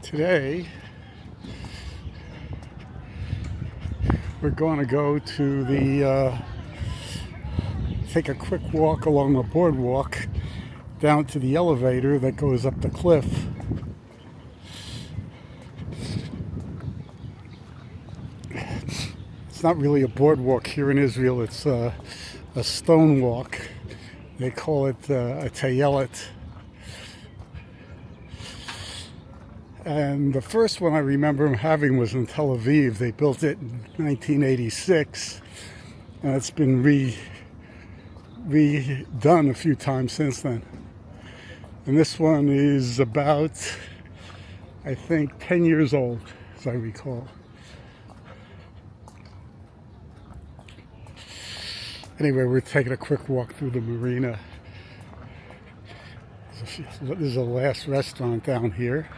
Today we're going to go to take a quick walk along the boardwalk down to the elevator that goes up the cliff. It's not really a boardwalk here in Israel, it's a stone walk. They call it a Tayelet. And the first one I remember having was in Tel Aviv. They built it in 1986, and it's been redone a few times since then. And this one is about, I think, 10 years old, as I recall. Anyway, we're taking a quick walk through the marina. There's a last restaurant down here.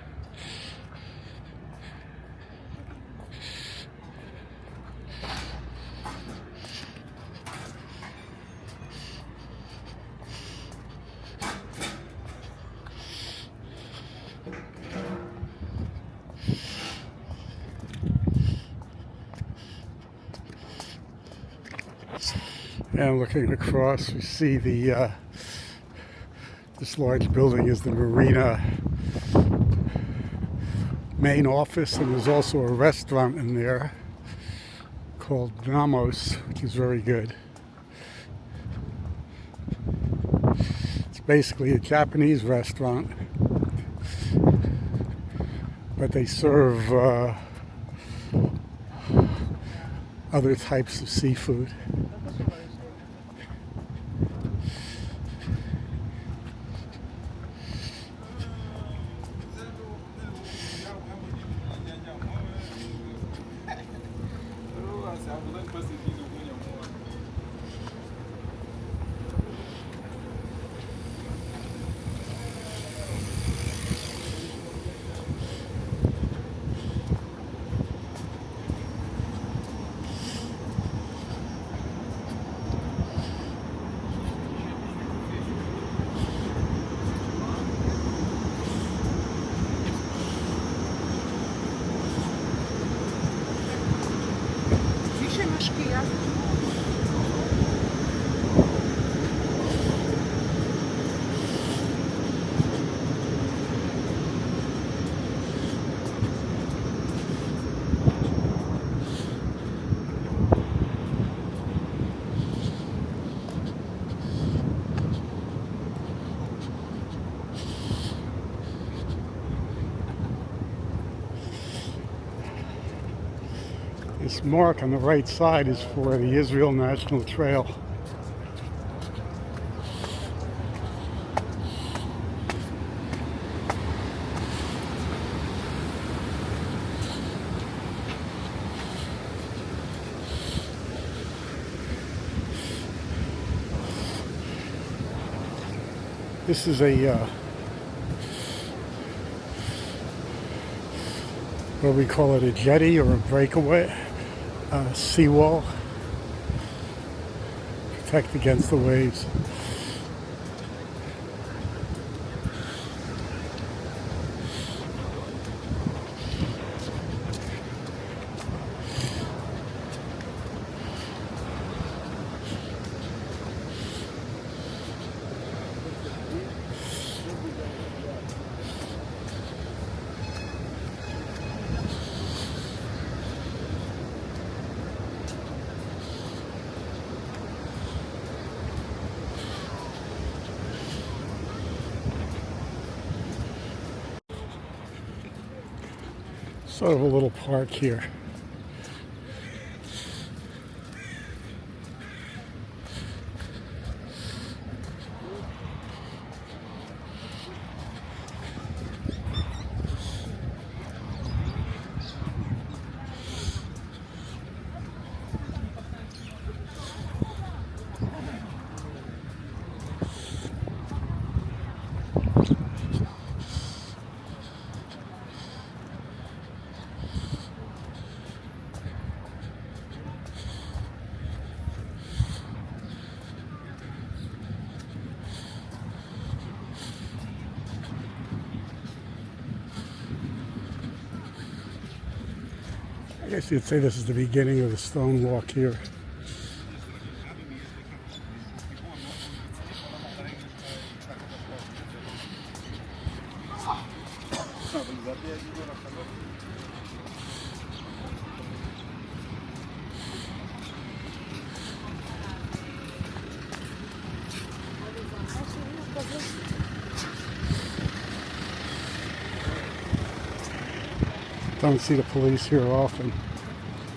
And looking across, we see this large building is the marina main office, and there's also a restaurant in there called Namos, which is very good. It's basically a Japanese restaurant, but they serve other types of seafood. This mark on the right side is for the Israel National Trail. This is what we call it, a jetty or a breakaway. Seawall, protect against the waves. Sort of a little park here. I guess you'd say this is the beginning of the stone walk here. Don't see the police here often.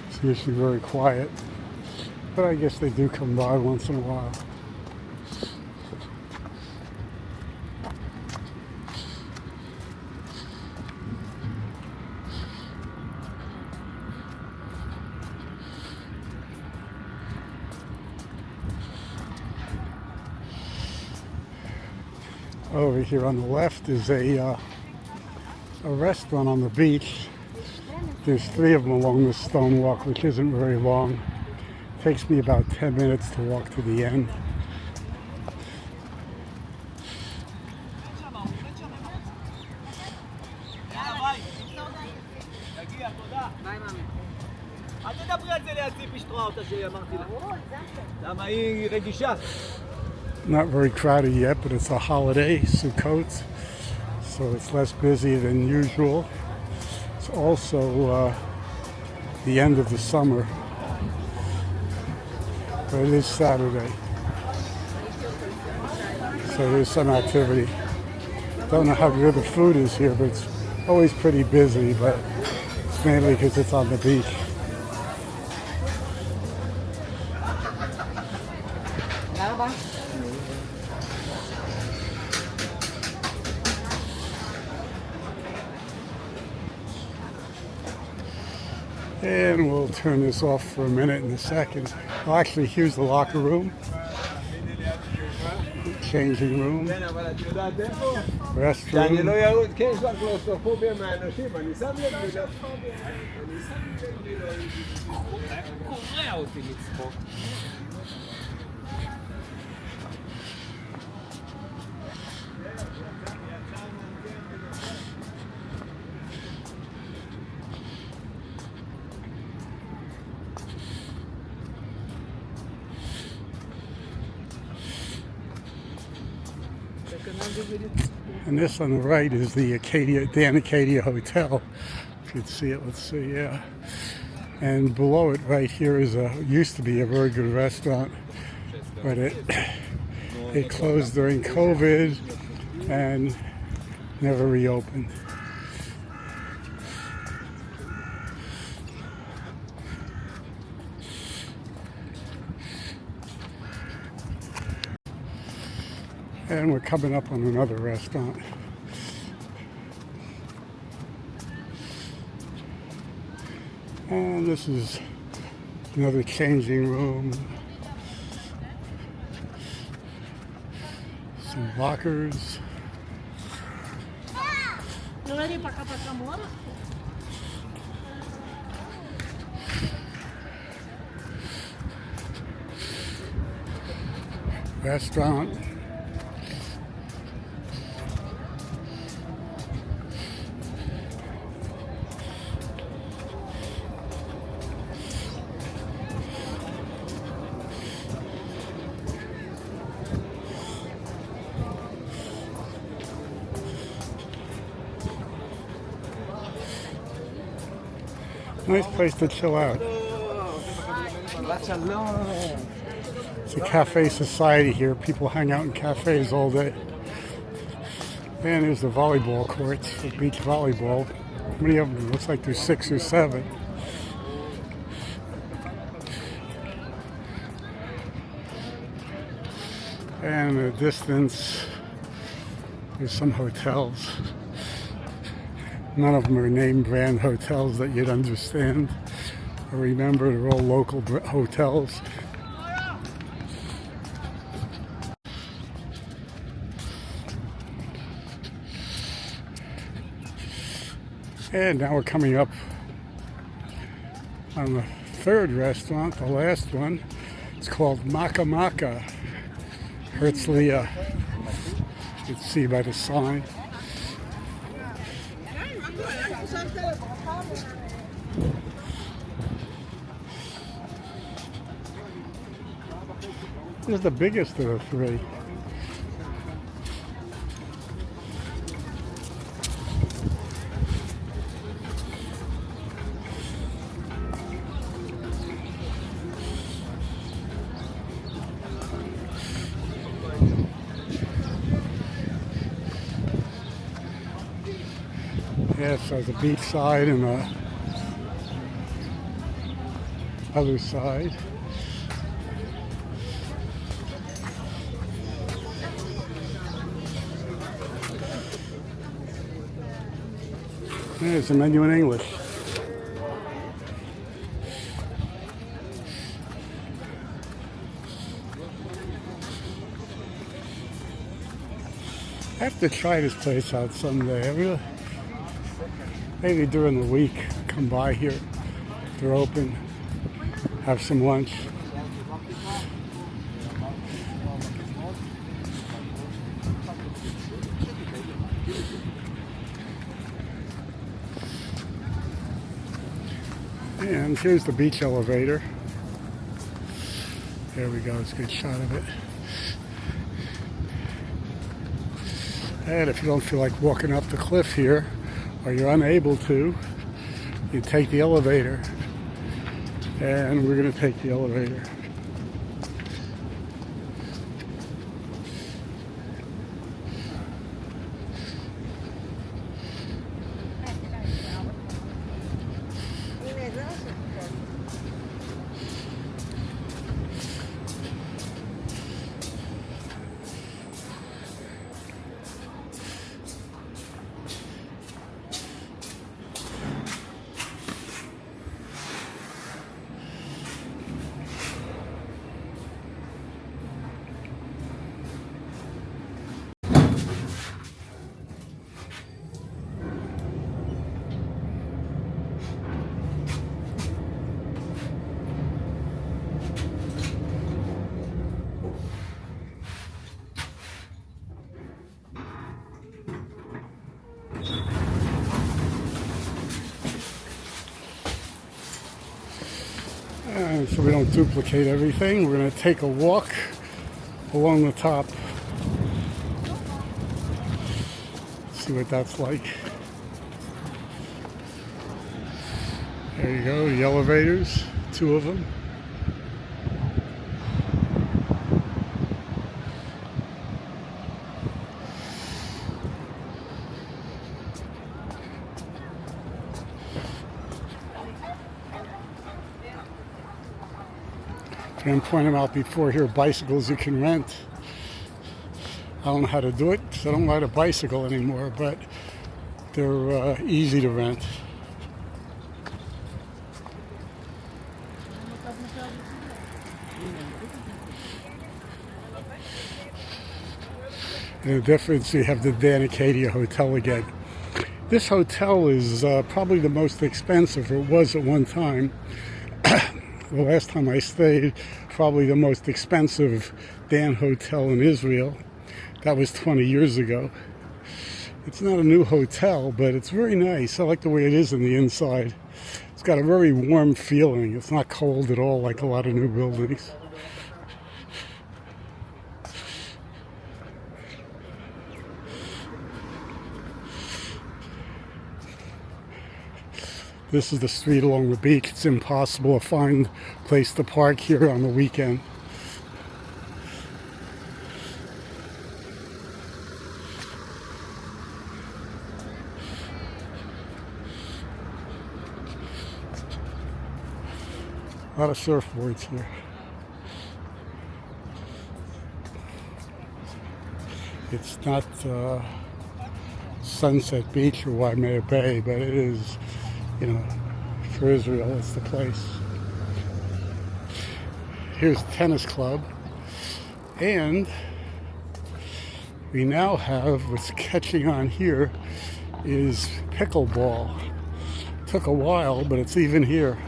It's usually very quiet. But I guess they do come by once in a while. Over here on the left is a restaurant on the beach. There's 3 of them along the stone walk, which isn't very long. It takes me about 10 minutes to walk to the end. Not very crowded yet, but it's a holiday, Sukkot, so it's less busy than usual. It's also the end of the summer, but it is Saturday, so there's some activity. Don't know how good the food is here, but it's always pretty busy, but it's mainly because it's on the beach. And we'll turn this off for a minute in a second. Well, actually, here's the locker room, changing room, restroom. And this on the right is the Dan Acadia Hotel. If you'd see it, let's see, yeah. And below it right here is used to be a very good restaurant, but it closed during COVID and never reopened. And we're coming up on another restaurant. And this is another changing room. Some lockers. Restaurant. Nice place to chill out. It's a cafe society here. People hang out in cafes all day. And there's the volleyball courts for beach volleyball. How many of them? It looks like there's 6 or 7. And in the distance, there's some hotels. None of them are name brand hotels that you'd understand or remember. They're all local hotels. And now we're coming up on the 3rd restaurant, the last one. It's called Maka Maka, Herzliya. You can see by the sign. This is the biggest of the three. Yeah, so there's a beach side and a other side. There's a menu in English. I have to try this place out someday. Maybe during the week, come by here. They're open. Have some lunch. And here's the beach elevator. There we go, it's a good shot of it. And if you don't feel like walking up the cliff here, or you're unable to, you take the elevator. And we're going to take the elevator. And so we don't duplicate everything, we're going to take a walk along the top. See what that's like. There you go, the elevators, two of them. And point them out before here, bicycles you can rent. I don't know how to do it because I don't ride a bicycle anymore, but they're easy to rent. And the difference, you have the Dan Acadia Hotel again. This hotel is probably the most expensive, or it was at one time. The last time I stayed, probably the most expensive Dan Hotel in Israel. That was 20 years ago. It's not a new hotel, but it's very nice. I like the way it is in the inside. It's got a very warm feeling. It's not cold at all like a lot of new buildings. This is the street along the beach. It's impossible to find a place to park here on the weekend. A lot of surfboards here. It's not Sunset Beach or Waimea Bay, but it is, you know, for Israel, it's the place. Here's the tennis club. And we now have, what's catching on here is pickleball. Took a while, but it's even here.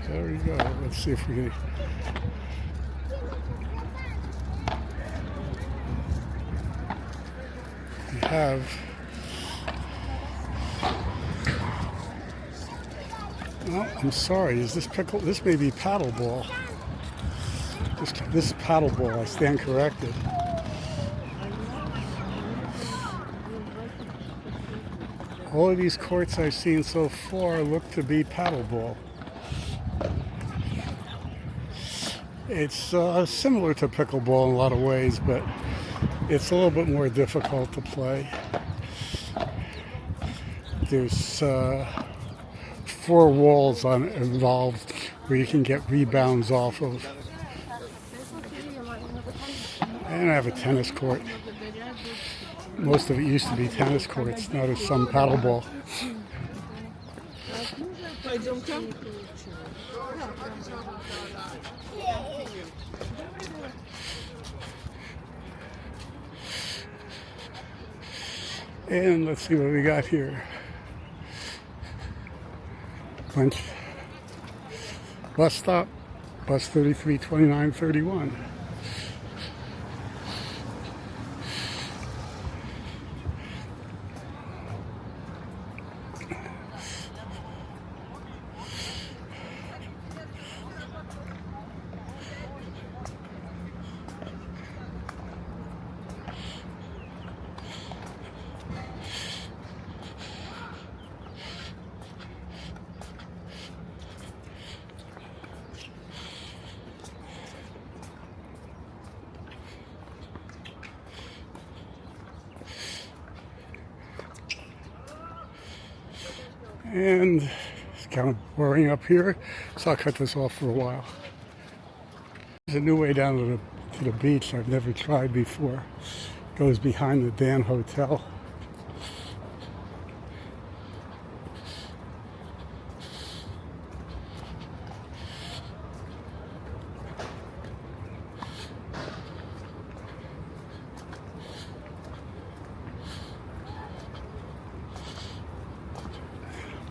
There we go. Let's see if we can. We have oh, I'm sorry, is this pickle? This may be paddle ball. This is paddle ball, I stand corrected. All of these courts I've seen so far look to be paddle ball. It's similar to pickleball in a lot of ways, but it's a little bit more difficult to play. There's 4 walls involved where you can get rebounds off of. And I have a tennis court. Most of it used to be tennis courts. Now there's some paddleball. And let's see what we got here. Clinch. Bus stop. Bus 332931. And it's kind of boring up here, so I'll cut this off for a while. There's a new way down to the beach I've never tried before. It goes behind the Dan Hotel.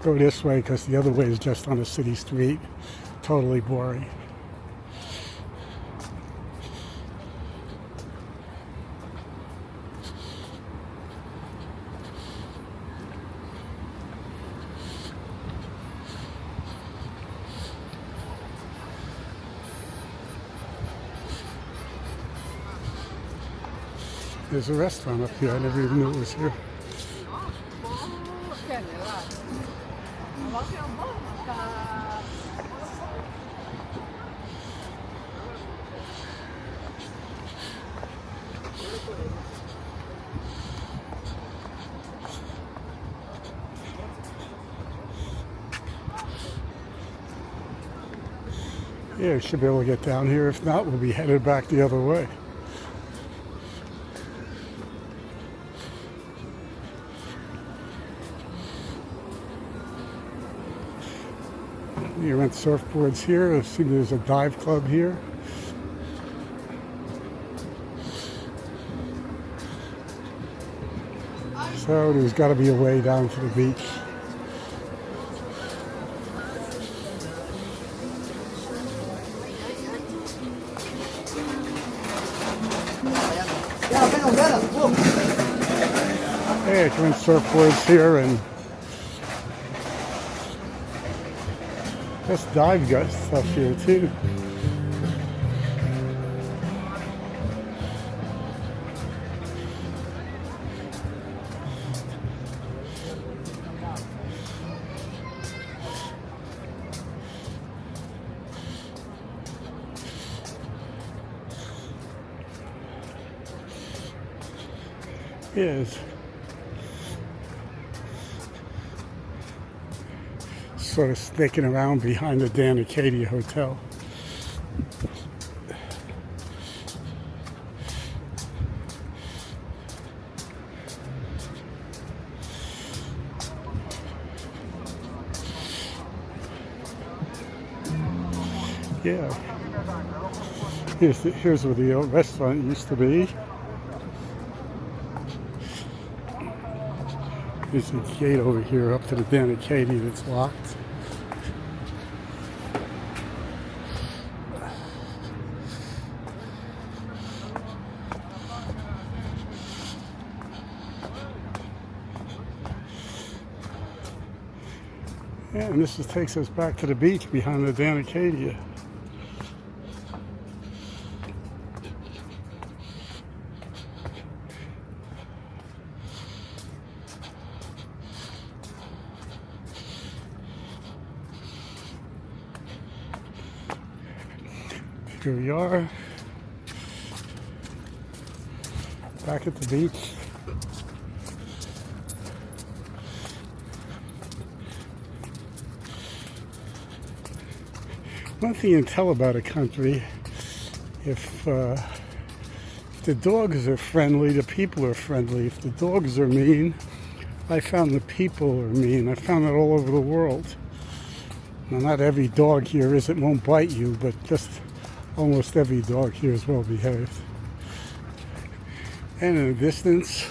Go this way because the other way is just on a city street. Totally boring. There's a restaurant up here. I never even knew it was here. Yeah, we should be able to get down here. If not, we'll be headed back the other way. You rent surfboards here. I see there's a dive club here. So there's got to be a way down to the beach. Hey, I can rent surfboards here and this dive gut stuff here too. Is sort of sneaking around behind the Dan Acadia Hotel. Yeah. Here's where the old restaurant used to be. There's a gate over here up to the Dan Acadia that's locked. And this just takes us back to the beach behind the Dan Acadia. Here we are, back at the beach. One thing you can tell about a country, if the dogs are friendly, the people are friendly. If the dogs are mean, I found the people are mean. I found it all over the world. Now, not every dog here won't bite you, but just almost every dog here is well behaved. And in the distance,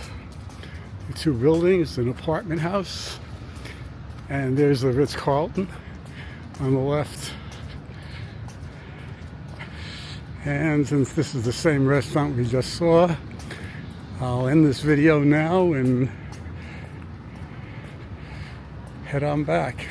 the two buildings, an apartment house, and there's the Ritz-Carlton on the left. And since this is the same restaurant we just saw, I'll end this video now and head on back.